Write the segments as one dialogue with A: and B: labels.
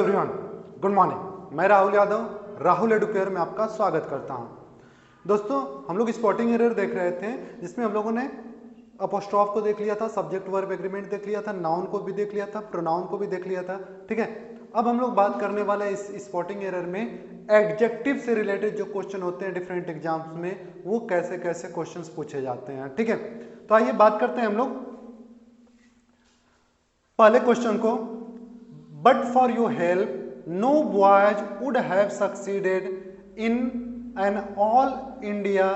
A: Everyone, good morning. मैं Rahul Yadav, Rahul Educare में आपका स्वागत करता हूं। दोस्तों, हम लोग स्पॉटिंग एरर देख रहे थे जिसमें हम लोगों ने अपोस्ट्रोफ को देख लिया था, सब्जेक्ट वर्ब एग्रीमेंट देख लिया था, नाउन को भी देख लिया था, प्रोनाउन को भी देख लिया था। ठीक है, अब हम लोग बात करने वाले हैं इस स्पॉटिंग एरर में एडजेक्टिव से रिलेटेड जो क्वेश्चन होते हैं डिफरेंट एग्जाम्स में, वो कैसे कैसे क्वेश्चंस पूछे जाते हैं। ठीक है, तो आइए बात करते हैं हम लोग पहले क्वेश्चन को। But for your help no boys would have succeeded in an all India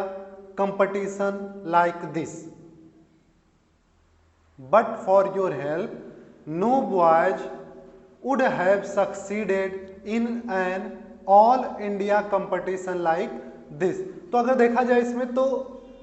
A: competition like this. But for your help no boys would have succeeded in an all India competition like this. तो अगर देखा जाए इसमें, तो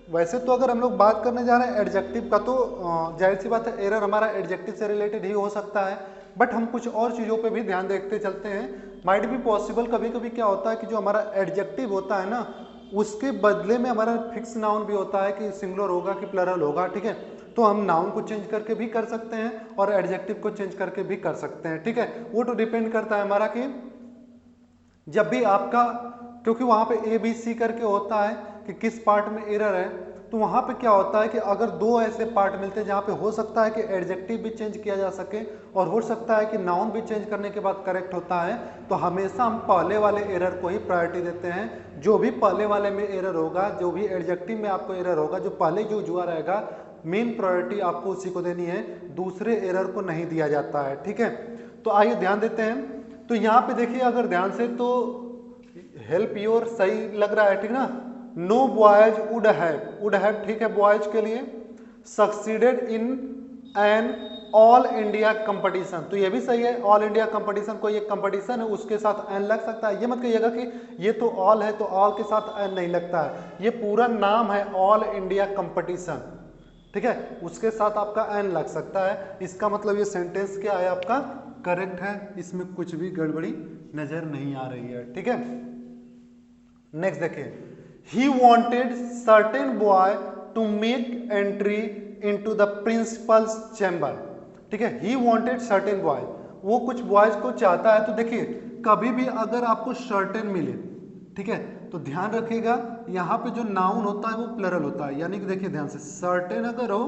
A: वैसे तो अगर हम लोग बात करने जा रहे हैं एडजेक्टिव का, तो जाहिर सी बात है एरर हमारा एडजेक्टिव से रिलेटेड ही हो सकता है। बट हम कुछ और चीज़ों पे भी ध्यान देखते चलते हैं। माइट भी पॉसिबल कभी कभी क्या होता है कि जो हमारा एडजेक्टिव होता है ना, उसके बदले में हमारा फिक्स नाउन भी होता है कि सिंगुलर होगा कि प्लरल होगा। ठीक है, तो हम नाउन को चेंज करके भी कर सकते हैं और एडजेक्टिव को चेंज करके भी कर सकते हैं। ठीक है, वो तो डिपेंड करता है हमारा कि जब भी आपका, क्योंकि वहां पे ए बी सी करके होता है कि किस पार्ट में एरर है, तो वहां पे क्या होता है कि अगर दो ऐसे पार्ट मिलते हैं जहां पे हो सकता है कि एडजेक्टिव भी चेंज किया जा सके और हो सकता है कि नाउन भी चेंज करने के बाद करेक्ट होता है, तो हमेशा हम पहले वाले एरर को ही प्रायोरिटी देते हैं। जो भी पहले वाले में एरर होगा, जो भी एडजेक्टिव में आपको एरर होगा, जो पहले जो जुआ रहेगा, मेन प्रायोरिटी आपको उसी को देनी है, दूसरे एरर को नहीं दिया जाता है। ठीक है, तो आइए ध्यान देते हैं। तो यहाँ पे देखिए अगर ध्यान से, तो हेल्प योर सही लग रहा है, ठीक ना। नो बॉयज वुड हैव, ठीक है, बॉयज के लिए succeeded in an all India competition, तो ये भी सही है। ऑल इंडिया कंपटीशन, कोई एक कंपटीशन है उसके साथ एन लग सकता है। ये मत कहिएगा कि ये तो ऑल है तो ऑल के साथ एन नहीं लगता है, ये पूरा नाम है ऑल इंडिया कंपटीशन। ठीक है, उसके साथ आपका एन लग सकता है। इसका मतलब ये सेंटेंस क्या है, आपका करेक्ट है, इसमें कुछ भी गड़बड़ी नजर नहीं आ रही है। ठीक है, नेक्स्ट देखिए, he wanted certain boy to make entry into the principal's chamber। ठीक है, he wanted certain boy, वो कुछ बॉयज को चाहता है। तो देखिए कभी भी अगर आपको certain मिले, ठीक है, तो ध्यान रखिएगा यहाँ पे जो नाउन होता है वो प्लरल होता है। यानी कि देखिए ध्यान से, certain अगर हो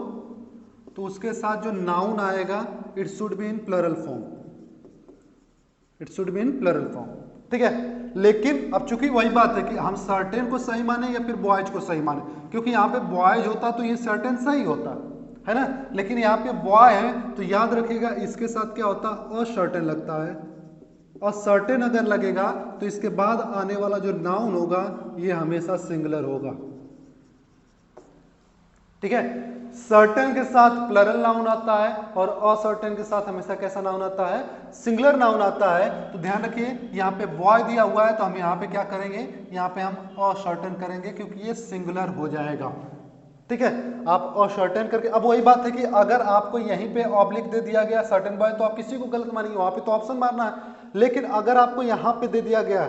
A: तो उसके साथ जो नाउन आएगा it should be in plural form, it should be in plural form. ठीक है, लेकिन अब चूंकि वही बात है कि हम सर्टेन को सही माने या फिर बॉयज को सही माने, क्योंकि यहाँ पे बॉयज होता तो ये सर्टेन सही होता है ना, लेकिन यहाँ पे बॉय है तो याद रखिएगा इसके साथ क्या होता है, असर्टेन लगता है। और सर्टेन अगर लगेगा तो इसके बाद आने वाला जो नाउन होगा ये हमेशा सिंगुलर होगा। ठीक है, सर्टेन के साथ प्लरल नाउन आता है और असर्टेन के साथ हमेशा कैसा नाउन आता है, सिंगुलर नाउन आता है। तो ध्यान रखिए यहाँ पे बॉय दिया हुआ है तो हम यहाँ पे क्या करेंगे, यहाँ पे हम असर्टेन करेंगे क्योंकि ये सिंगुलर हो जाएगा। ठीक है, आप असर्टेन करके, अब वही बात है कि अगर आपको यहीं पे ऑब्लिक दे दिया गया सर्टेन बॉय, तो आप किसी को गलत मानेंगे, वहां पे तो ऑप्शन मारना है। लेकिन अगर आपको यहाँ पे दे दिया गया,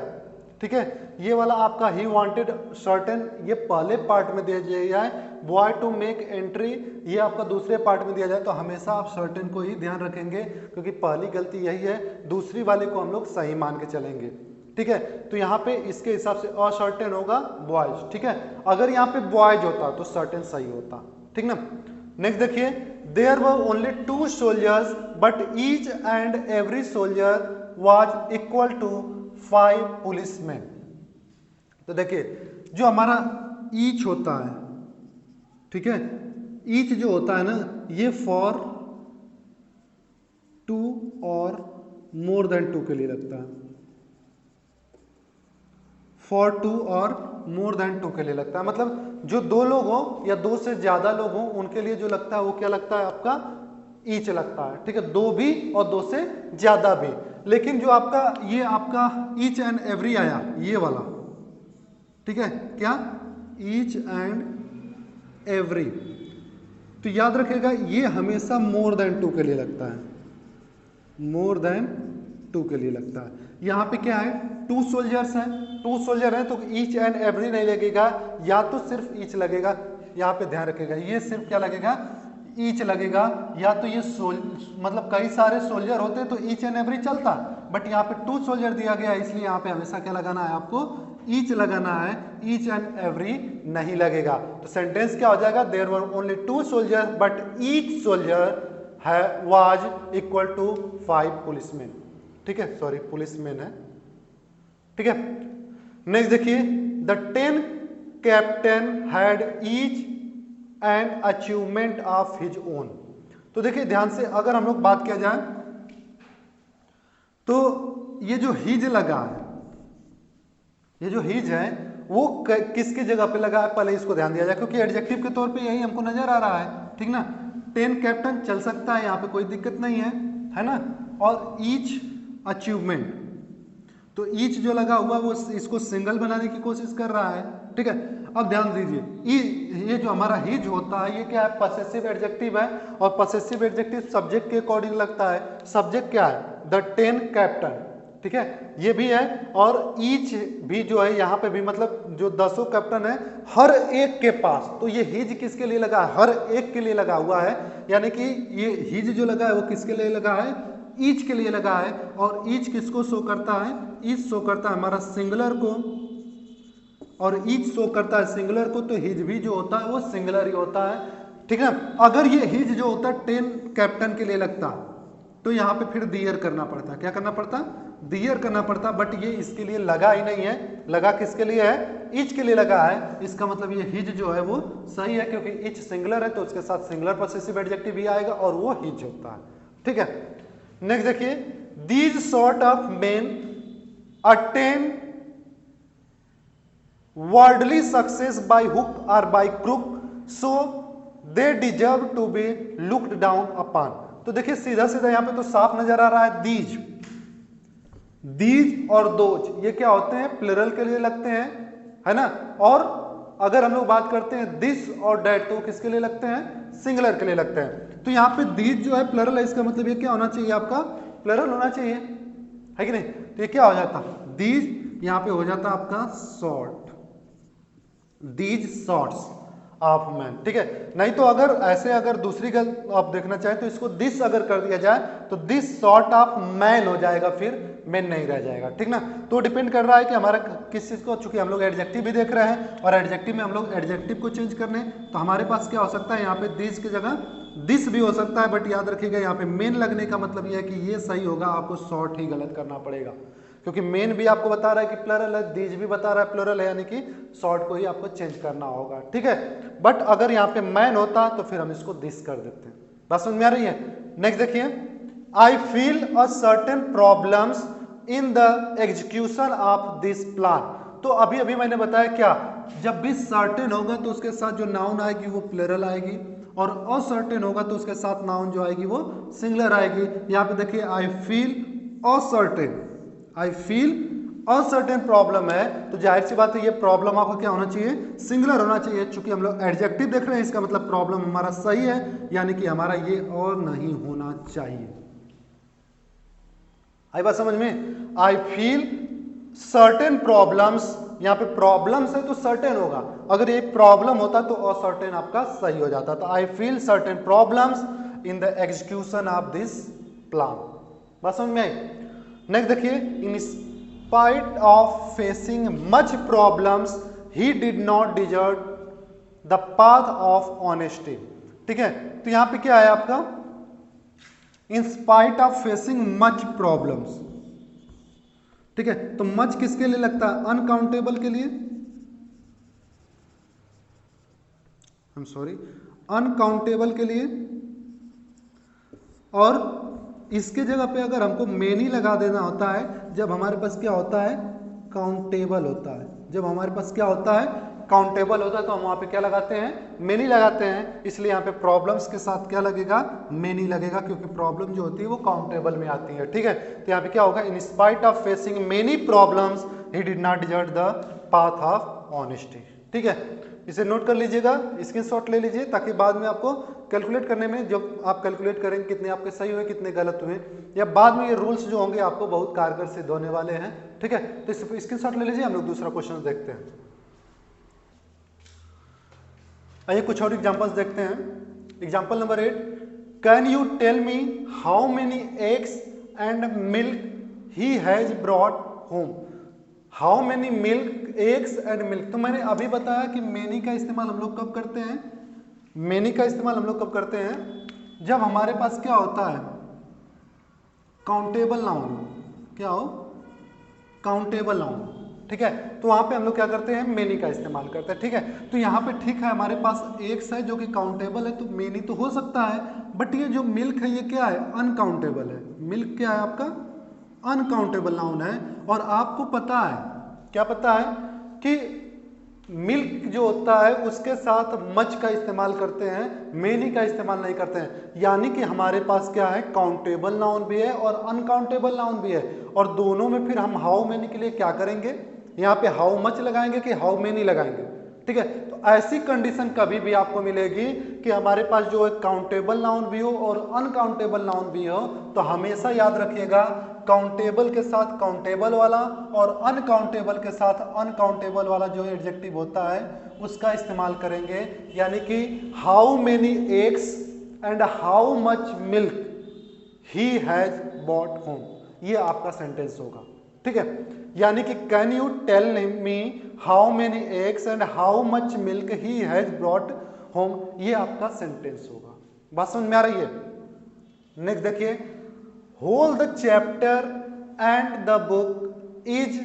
A: ठीक है, ये वाला आपका ही वांटेड सर्टेन, ये पहले पार्ट में दिया जाए, बॉय टू मेक एंट्री ये आपका दूसरे पार्ट में दिया जाए, तो हमेशा आप सर्टेन को ही ध्यान रखेंगे क्योंकि पहली गलती यही है, दूसरी वाले को हम लोग सही मान के चलेंगे। ठीक है, तो यहाँ पे इसके हिसाब से असर्टेन होगा बॉयज। ठीक है, अगर यहाँ पे बॉयज होता तो सर्टेन सही होता। ठीक ना। नेक्स्ट देखिए, there were only 2 soldiers but each and every soldier was equal to 5 policeman. तो देखिए जो हमारा ईच होता है, ठीक है, ईच जो होता है ना, ये फॉर 2 और मोर देन 2 के लिए लगता है, फॉर 2 और मोर देन 2 के लिए लगता है। मतलब जो 2 लोग हो या 2 से ज्यादा लोग हो उनके लिए जो लगता है वो क्या लगता है, आपका ईच लगता है। ठीक है, 2 भी और 2 से ज्यादा भी। लेकिन जो आपका ये आपका ईच एंड एवरी आया, ये वाला, ठीक है, क्या ईच एंड एवरी, तो याद रखिएगा ये हमेशा मोर देन 2 के लिए लगता है, मोर देन 2 के लिए लगता है। यहाँ पे क्या है, 2 सोल्जर्स हैं, 2 सोल्जर हैं तो ईच एंड एवरी नहीं लगेगा, या तो सिर्फ ईच लगेगा। यहाँ पे ध्यान रखिएगा, ये सिर्फ क्या लगेगा, ईच लगेगा, या तो ये मतलब कई सारे सोल्जर होते तो ईच एंड एवरी चलता, बट यहाँ पे 2 सोल्जर दिया गया इसलिए यहाँ पे हमेशा क्या लगाना है आपको, ईच लगाना है, ईच एंड एवरी नहीं लगेगा। तो सेंटेंस क्या हो जाएगा, there were only 2 soldier but each soldier was equal to 5 policeman. ठीक है, सॉरी पुलिसमैन है। ठीक है, नेक्स्ट देखिए, the 10 captain had each and achievement of his own. तो देखिए ध्यान से अगर हम लोग बात किया जाए तो ये जो हिज लगा है, ये जो हिज है वो किसकी जगह पे लगा है, पहले इसको ध्यान दिया जाए क्योंकि एडजेक्टिव के तौर पे यही हमको नजर आ रहा है। ठीक ना, 10 कैप्टन चल सकता है, यहाँ पे कोई दिक्कत नहीं है ना। और ईच अचीवमेंट, तो ईच जो लगा हुआ वो इसको सिंगल बनाने की कोशिश कर रहा है। ठीक है, अब ध्यान दीजिए ये जो हमारा हिज होता है ये क्या है, पसेसिव एडजेक्टिव है, और पसेसिव एडजेक्टिव सब्जेक्ट के अकॉर्डिंग लगता है। सब्जेक्ट क्या है, द 10 कैप्टन। ठीक है, ये भी है, और ईच भी जो है यहाँ पे भी मतलब जो 10 कैप्टन है हर एक के पास, तो ये हिज किसके लिए लगा है, हर एक के लिए लगा हुआ है, यानी कि ये हिज जो लगा है वो किसके लिए लगा है, ईच के लिए लगा है। और ईच किसको शो करता है, ईच शो करता है हमारा सिंगुलर को, और ईच शो करता है सिंगुलर को, तो हिज भी जो होता है वो सिंगुलर ही होता है। ठीक है, अगर ये हिज जो होता है 10 कैप्टन के लिए लगता तो यहाँ पे फिर दियर करना पड़ता, क्या करना पड़ता, दियर करना पड़ता, बट ये इसके लिए लगा ही नहीं है, लगा किसके लिए है, ईच के लिए लगा है। इसका मतलब ये हिज जो है वो सही है क्योंकि ईच सिंगुलर है तो उसके साथ सिंगुलर पॉसेसिव एडजेक्टिव भी आएगा और वो हिज होता है। ठीक है, नेक्स्ट देखिए, these sort of men attain worldly success by hook और by crook so they deserve to be looked down upon. तो देखिए सीधा सीधा यहां पे तो साफ नजर आ रहा है, दीज, दीज और दोज ये क्या होते हैं, प्लुरल के लिए लगते हैं, है ना। और अगर हम लोग बात करते हैं दिस और डैट तो किसके लिए लगते हैं, सिंगुलर के लिए लगते हैं। तो यहाँ पे दीज जो है प्लुरल है, इसका मतलब ये क्या होना चाहिए आपका, प्लुरल होना चाहिए, है कि नहीं। तो ये क्या हो जाता, दीज यहाँ पे हो जाता आपका short, these shorts of man. ठीक है, नहीं तो अगर ऐसे अगर दूसरी गल आप देखना चाहें तो इसको दिस अगर कर दिया जाए तो दिस सॉर्ट ऑफ मैन हो जाएगा, फिर मैन नहीं रह जाएगा। ठीक ना, तो डिपेंड कर रहा है कि हमारा किस चीज को, चूंकि हम लोग एडजेक्टिव भी देख रहे हैं और एडजेक्टिव में हम लोग एडजेक्टिव को चेंज करने, तो हमारे पास क्या हो सकता है, यहाँ पे दिस की जगह दिस भी हो सकता है, बट याद रखिएगा यहाँ पे मेन लगने का मतलब यह है कि ये सही होगा, आपको शॉर्ट ही गलत करना पड़ेगा क्योंकि मेन भी आपको बता रहा है कि प्लुरल है, दीज भी बता रहा है प्लुरल है, यानी कि शॉर्ट को ही आपको चेंज करना होगा। ठीक है, बट अगर यहाँ पे मैन होता तो फिर हम इसको दिस कर देते हैं। बात समझ में आ रही है। नेक्स्ट देखिए, I feel a certain problems in the execution of this plan. तो अभी अभी मैंने बताया क्या, जब भी सर्टेन होगा तो उसके साथ जो नाउन आएगी वो प्लुरल आएगी, और अनसर्टेन होगा तो उसके साथ नाउन जो आएगी वो सिंगुलर आएगी। यहाँ पे देखिए, I feel uncertain, I feel uncertain problem है, तो जाहिर सी बात है ये प्रॉब्लम आपको क्या होना चाहिए, सिंगुलर होना चाहिए। चूंकि हम लोग एडजेक्टिव देख रहे हैं इसका मतलब प्रॉब्लम हमारा सही है, यानी कि हमारा ये और नहीं होना चाहिए। आई बात समझ में, आई फील सर्टेन प्रॉब्लम्स, यहाँ पे प्रॉब्लम्स है तो सर्टेन होगा, अगर ये प्रॉब्लम होता तो अनसर्टेन आपका सही हो जाता। तो I feel certain problems in the execution of this plan. बात समझ में आई। नेक्स्ट देखिए, in spite of facing much problems he did not deserve the path of honesty. ठीक है, तो यहां पे क्या है आपका, in spite of facing much problems. ठीक है, तो मच किसके लिए लगता है, अनकाउंटेबल के लिए, आई एम सॉरी, अनकाउंटेबल के लिए। और इसके जगह पे अगर हमको मेनी लगा देना होता है जब हमारे पास क्या होता है, काउंटेबल होता है, जब हमारे पास क्या होता है, काउंटेबल होता है, तो हम वहां पे क्या लगाते हैं, मेनी लगाते हैं। इसलिए यहाँ पे प्रॉब्लम्स के साथ क्या लगेगा, मेनी लगेगा, क्योंकि प्रॉब्लम जो होती है वो काउंटेबल में आती है। ठीक है, तो यहाँ पे क्या होगा, in spite of facing many problems he did not deserve the path of honesty. ठीक है, इसे नोट कर लीजिएगा, स्क्रीनशॉट ले लीजिए, ताकि बाद में आपको कैलकुलेट करने में, जब आप कैलकुलेट करेंगे कितने आपके सही हुए कितने गलत हुए, या बाद में ये रूल्स जो होंगे आपको बहुत कारगर सिद्ध होने वाले हैं। ठीक है, तो इस स्क्रीनशॉट ले लीजिए, हम लोग दूसरा क्वेश्चन देखते हैं। आइए कुछ और एग्जांपल्स देखते हैं। Example number 8, can you tell me how many eggs and milk he has brought home. How many milk eggs and milk, तो मैंने अभी बताया कि मेनी का इस्तेमाल हम लोग कब करते हैं, मेनी का इस्तेमाल हम लोग कब करते हैं, जब हमारे पास क्या होता है, काउंटेबल नाउन, क्या हो, काउंटेबल नाउन, ठीक है, तो वहां पे हम लोग क्या करते हैं, मेनी का इस्तेमाल करते हैं, ठीक है। तो यहाँ पे ठीक है हमारे पास एग्स है जो कि काउंटेबल है, तो मेनी तो हो सकता है, बट ये जो मिल्क है ये क्या है, अनकाउंटेबल है। मिल्क क्या है आपका, अनकाउंटेबल नाउन है। और आपको पता है, क्या पता है कि मिल्क जो होता है उसके साथ मच का इस्तेमाल करते हैं, मेनी का इस्तेमाल नहीं करते हैं। यानी कि हमारे पास क्या है, काउंटेबल नाउन भी है और अनकाउंटेबल नाउन भी है, और दोनों में फिर हम हाउ मेनी के लिए क्या करेंगे, यहाँ पे हाउ मच लगाएंगे कि हाउ मेनी लगाएंगे, ठीक है। तो ऐसी कंडीशन कभी भी आपको मिलेगी कि हमारे पास जो है काउंटेबल नाउन भी हो और अनकाउंटेबल नाउन भी हो, तो हमेशा याद रखिएगा काउंटेबल के साथ काउंटेबल वाला और अनकाउंटेबल के साथ अनकाउंटेबल वाला जो एडजेक्टिव होता है उसका इस्तेमाल करेंगे। यानी कि how many eggs and how much milk he has bought home, ये आपका सेंटेंस होगा, ठीक है। यानी कि can you tell me how many eggs and how much milk he has brought home, ये आपका सेंटेंस होगा। बात समझ में आ रही है। नेक्स्ट देखिए, whole the chapter and the book is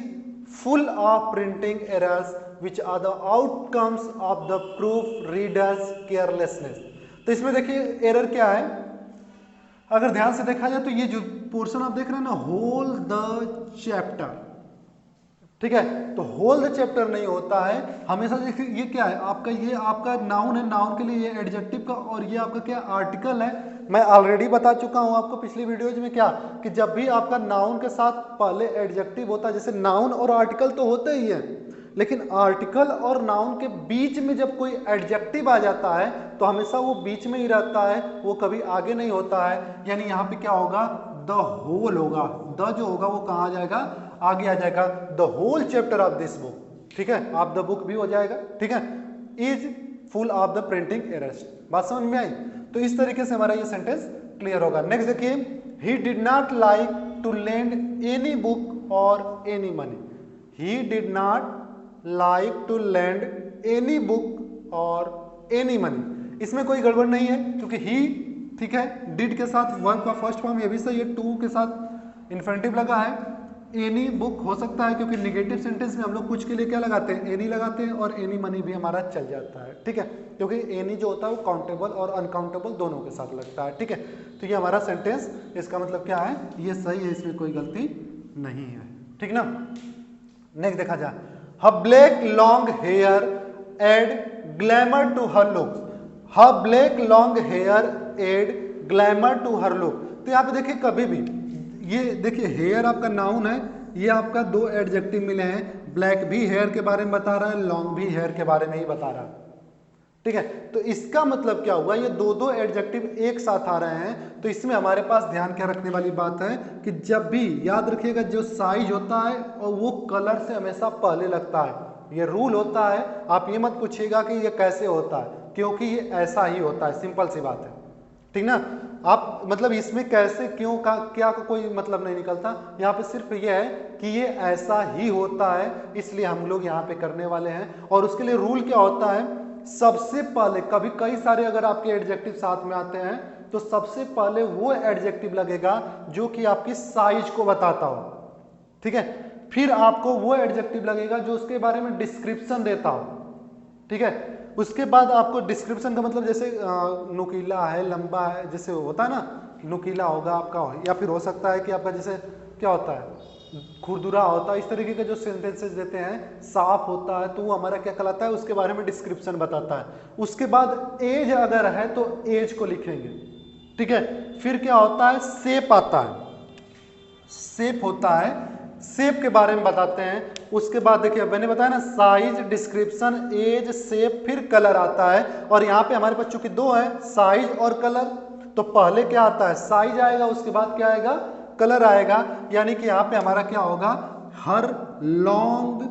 A: full of printing errors which are the outcomes of the proof readers carelessness. तो इसमें देखिए एरर क्या है, अगर ध्यान से देखा जाए तो ये जो पोर्शन आप देख रहे हैं ना, होल द चैप्टर, ठीक है, तो होल द चैप्टर नहीं होता है हमेशा। देखिए ये क्या है आपका, ये आपका नाउन है, नाउन के लिए ये एडजेक्टिव का, और ये आपका क्या आर्टिकल है। मैं ऑलरेडी बता चुका हूं आपको पिछली वीडियोज में क्या, कि जब भी आपका नाउन के साथ पहले एडजेक्टिव होता है, जैसे नाउन और आर्टिकल तो होते ही है, लेकिन आर्टिकल और नाउन के बीच में जब कोई एडजेक्टिव आ जाता है तो हमेशा वो बीच में ही रहता है, वो कभी आगे नहीं होता है। यानी यहाँ पे क्या होगा, द होल होगा, द जो होगा वो कहाँ आ जाएगा, आगे आ जाएगा, the whole chapter of this book, ठीक है, ऑफ द बुक भी हो जाएगा, ठीक है, is full of the printing errors. बात समझ में आई। तो इस तरीके से हमारा ये सेंटेंस क्लियर होगा। नेक्स्ट देखिए, he did not like to lend any book और any money. He did not like to lend any book और एनी मनी, इसमें कोई गड़बड़ नहीं है क्योंकि ही, ठीक है, डिड के साथ वर्ब का फर्स्ट फॉर्म, ये भी सही है, टू के साथ इन्फिनिटिव लगा है। एनी बुक हो सकता है क्योंकि नेगेटिव सेंटेंस में हम लोग कुछ के लिए क्या लगाते हैं, एनी लगाते हैं, और एनी मनी भी हमारा चल जाता है, ठीक है, क्योंकि एनी जो होता है वो काउंटेबल और अनकाउंटेबल दोनों के साथ लगता है, ठीक है। तो ये हमारा सेंटेंस, इसका मतलब क्या है, ये सही है, इसमें कोई गलती नहीं है, ठीक ना। नेक्स्ट देखा जाए, her black long hair add glamour to her looks। her black long hair add glamour to her look। तो यहाँ पे देखिए कभी भी ये देखिए हेयर आपका नाउन है, ये आपका दो एडजेक्टिव मिले हैं, ब्लैक भी हेयर के बारे में बता रहा है, लॉन्ग भी हेयर के बारे में ही बता रहा है, ठीक है। तो इसका मतलब क्या हुआ, ये दो दो एडजेक्टिव एक साथ आ रहे हैं। तो इसमें हमारे पास ध्यान क्या रखने वाली बात है कि जब भी याद रखिएगा जो साइज होता है और वो कलर से हमेशा पहले लगता है, ये रूल होता है। आप ये मत पूछिएगा कि ये कैसे होता है, क्योंकि ये ऐसा ही होता है, सिंपल सी बात है, ठीक ना। आप मतलब इसमें कैसे क्यों का क्या का कोई मतलब नहीं निकलता, यहाँ पे सिर्फ ये है कि ये ऐसा ही होता है, इसलिए हम लोग यहाँ पे करने वाले हैं। और उसके लिए रूल क्या होता है, सबसे पहले, कभी कई सारे अगर आपके एडजेक्टिव साथ में आते हैं तो सबसे पहले वो एडजेक्टिव लगेगा जो कि आपकी साइज को बताता हो, ठीक है। फिर आपको वो एडजेक्टिव लगेगा जो उसके बारे में डिस्क्रिप्शन देता हो, ठीक है। उसके बाद आपको डिस्क्रिप्शन का मतलब जैसे नुकीला है, लंबा है, जैसे होता है ना, नुकीला होगा आपका, या फिर हो सकता है कि आपका जैसे क्या होता है, खुरदुरा होता है, इस तरीके के जो सेंटेंसेस देते हैं, साफ होता है, तो वो हमारा क्या कहलाता है, उसके बारे में डिस्क्रिप्शन बताता है। उसके बाद एज अगर है तो एज को लिखेंगे, ठीक है। फिर क्या होता है, शेप आता है, शेप होता है, शेप के बारे में बताते हैं। उसके बाद देखिए मैंने बताया ना, साइज, डिस्क्रिप्शन, एज, शेप, फिर कलर आता है। और यहाँ पे हमारे पास चूंकि दो है, साइज और कलर, तो पहले क्या आता है, साइज आएगा, उसके बाद क्या आएगा, कलर आएगा। यानी कि यहाँ पे हमारा क्या होगा, हर लॉन्ग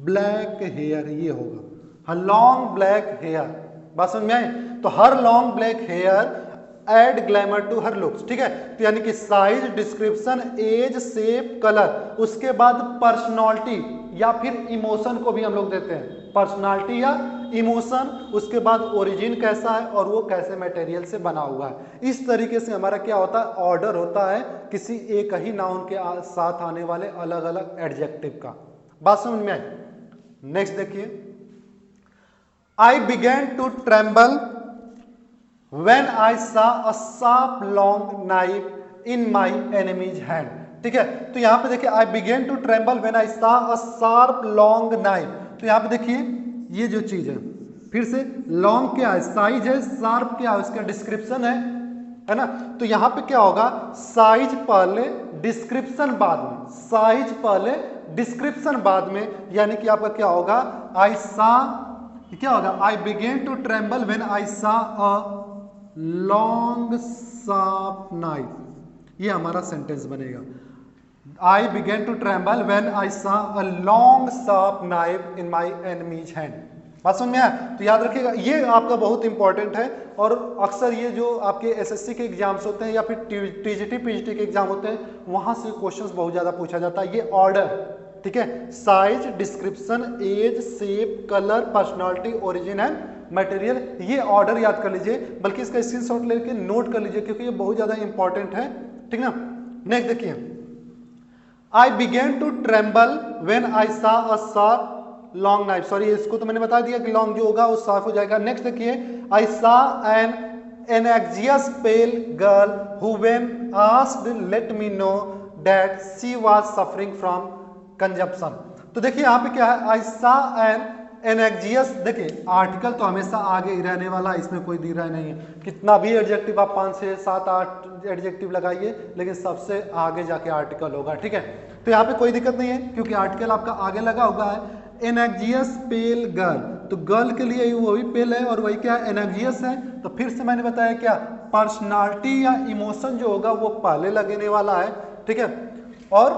A: ब्लैक हेयर, ये होगा हर लॉन्ग ब्लैक हेयर, बात समझ में आई? तो her long black hair add glamour to her looks, ठीक है। तो यानी कि size, description, age, shape, colour, उसके बाद पर्सनालिटी या फिर इमोशन को भी हम लोग देते हैं, पर्सनालिटी या इमोशन, उसके बाद ओरिजिन कैसा है और वो कैसे मटेरियल से बना हुआ है। इस तरीके से हमारा क्या होता है, ऑर्डर होता है किसी एक ही नाउन के साथ आने वाले अलग अलग एडजेक्टिव का। बात समझ में आई? नेक्स्ट देखिए, I begin to tremble when I saw a sharp long knife in my enemy's hand, ठीक है। तो यहां पे देखिए I began to tremble when I saw a sharp long knife, तो यहां पे देखिए ये जो चीज है, फिर से लॉन्ग क्या है, साइज है, शार्प क्या है, उसका डिस्क्रिप्शन है ना। तो यहां पे क्या होगा, साइज पहले डिस्क्रिप्शन बाद में, साइज पहले डिस्क्रिप्शन बाद में, यानी कि आपका क्या होगा, आई सा क्या होगा, I begin to tremble when I saw a long sharp knife, ये हमारा सेंटेंस बनेगा। I begin to tremble when I saw a long sharp knife in my enemy's hand. बात समझ में आया? तो याद रखिएगा ये आपका बहुत इंपॉर्टेंट है, और अक्सर ये जो आपके एसएससी के एग्जाम्स होते हैं या फिर टीजीटी पीजीटी के एग्जाम होते हैं, वहां से क्वेश्चंस बहुत ज्यादा पूछा जाता है। ये ऑर्डर, ठीक है, size, description, age, shape, colour, personality, origin and material, ये ऑर्डर याद कर लीजिए, बल्कि इसका स्क्रीनशॉट लेके नोट कर लीजिए क्योंकि ये बहुत ज्यादा इंपॉर्टेंट है, ठीक ना। नेक्स्ट देखिए, I begin to tremble when I saw a sharp long knife, sorry इसको तो मैंने बता दिया कि लॉन्ग जो होगा वो शार्प हो जाएगा। नेक्स्ट देखिए, I saw an anxious pale girl who when asked let me know that she was suffering from consumption. तो देखिए यहाँ पे क्या है, आई सा एन एग्जियस, देखिए आर्टिकल तो हमेशा आगे ही रहने वाला, इसमें कोई दी रहा नहीं है, कितना भी एडजेक्टिव आप 5 से 7 8 एडजेक्टिव लगाइए, लेकिन सबसे आगे जाके आर्टिकल होगा, ठीक है। तो यहाँ पे कोई दिक्कत नहीं है क्योंकि आर्टिकल आपका आगे लगा हुआ है। एनएक्जियस पेल गर्ल, तो गर्ल के लिए वही पेल है और वही क्या है, एनएक्जियस है। तो फिर से मैंने बताया क्या, पर्सनालिटी या इमोशन जो होगा वो पहले लगने वाला है, ठीक है। और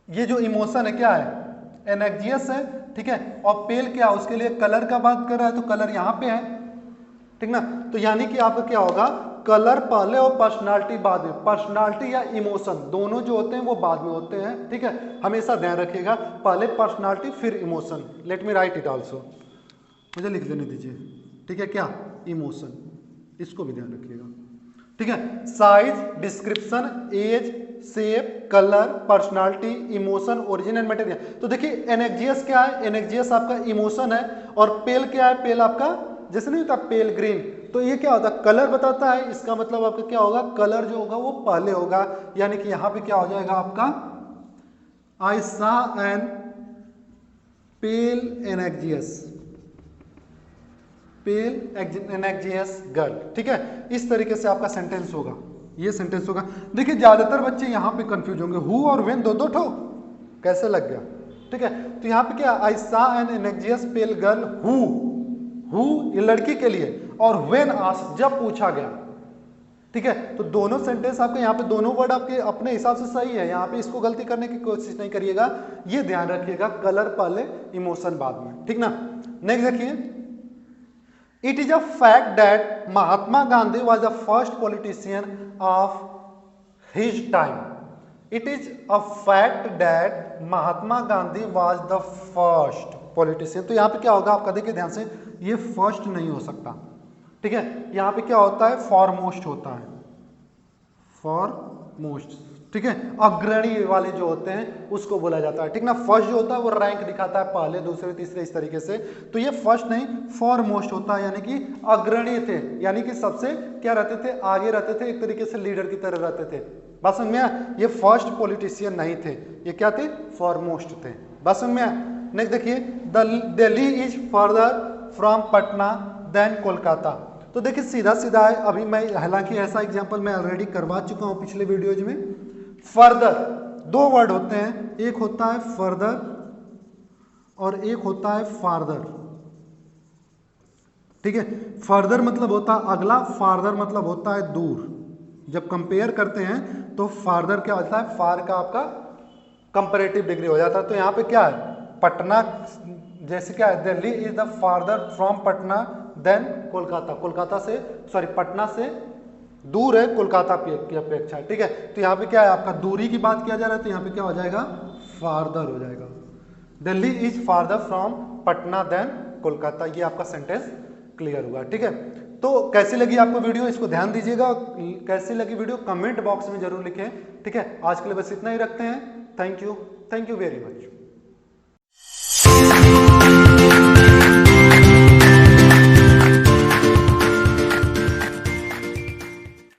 A: ये जो इमोशन है क्या है, एनएक्जियस है, ठीक है। और पेल क्या, उसके लिए कलर का बात कर रहा है, तो कलर यहाँ पे है, ठीक ना। तो यानी कि आपका क्या होगा, कलर पहले और पर्सनालिटी बाद में, पर्सनालिटी या इमोशन दोनों जो होते हैं वो बाद में होते हैं, ठीक है। हमेशा ध्यान रखिएगा, पहले पर्सनालिटी फिर emotion. Let me right it also, मुझे लिख लेने दीजिए, ठीक है, क्या इमोशन, इसको भी ध्यान रखिएगा, ठीक है। Size, description, age, shape, colour, personality, emotion, origin and material. तो देखिए एनएक्जियस क्या है, एनएक्जियस आपका इमोशन है, और पेल क्या है, पेल आपका जैसे नहीं होता पेल ग्रीन, तो ये क्या होता है, कलर बताता है, इसका मतलब आपका क्या होगा, कलर जो होगा वो पहले होगा, यानी कि यहां पे क्या हो जाएगा आपका, आई सा एन पेल एनएक्जियस, पेल एनएक्जियस गर्ल, ठीक है। इस तरीके से आपका सेंटेंस होगा, ये सेंटेंस होगा। देखिए ज्यादातर बच्चे यहाँ पे कंफ्यूज होंगे, हु और व्हेन दो दो ठो कैसे लग गया, ठीक है। तो यहाँ पे क्या, आई saw N एनएक्जियस pail girl who ये लड़की के लिए, और व्हेन आस्क्ड जब पूछा गया, ठीक है। तो दोनों सेंटेंस आपके यहाँ पे दोनों वर्ड आपके अपने हिसाब से सही है, यहाँ पे इसको गलती करने की कोशिश नहीं करिएगा, ये ध्यान रखिएगा, कलर पहले इमोशन बाद में, ठीक ना। नेक्स्ट देखिए, it is a fact that Mahatma Gandhi was the first politician of his time. It is a fact that Mahatma Gandhi was the first politician. तो यहाँ पे क्या होगा आपका, देखिए ध्यान से, ये फर्स्ट नहीं हो सकता, ठीक है। यहाँ पे क्या होता है, फॉरमोस्ट होता है, फॉरमोस्ट, ठीक है। अग्रणी वाले जो होते हैं उसको बोला जाता है, ठीक ना। फर्स्ट जो होता है वो रैंक दिखाता है, पहले, दूसरे, तीसरे, इस तरीके से। तो ये फर्स्ट नहीं, फॉरमोस्ट होता है, यानी कि अग्रणी थे, यानी कि सबसे क्या रहते थे, आगे रहते थे, एक तरीके से लीडर की तरह रहते थे। बात समझ में आया, ये फर्स्ट पॉलिटिशियन नहीं थे, ये क्या थे, फॉरमोस्ट थे। बात समझ में आया। नेक्स्ट देखिए, Delhi is further from Patna than Kolkata. तो देखिए सीधा सीधा है, अभी मैं हालांकि ऐसा एग्जाम्पल मैं ऑलरेडी करवा चुका हूं पिछले वीडियोज में। फर्दर दो वर्ड होते हैं, एक होता है फर्दर और एक होता है फार्दर, ठीक है। फर्दर मतलब होता है अगला, फार्दर मतलब होता है दूर। जब कंपेयर करते हैं तो फार्दर क्या होता है, फार का आपका कंपैरेटिव डिग्री हो जाता है। तो यहाँ पे क्या है, पटना जैसे क्या है, Delhi is the farther from Patna than Kolkata, Kolkata से सॉरी पटना से दूर है कोलकाता की अपेक्षा, ठीक है। तो यहाँ पे क्या है, आपका दूरी की बात किया जा रहा है, तो यहाँ पे क्या हो जाएगा, फार्दर हो जाएगा। Delhi is farther from Patna than Kolkata, ये आपका सेंटेंस क्लियर हुआ, ठीक है। तो कैसी लगी आपको वीडियो, इसको ध्यान दीजिएगा, कैसी लगी वीडियो कमेंट बॉक्स में जरूर लिखें, ठीक है। आज के लिए बस इतना ही रखते हैं। Thank you very much.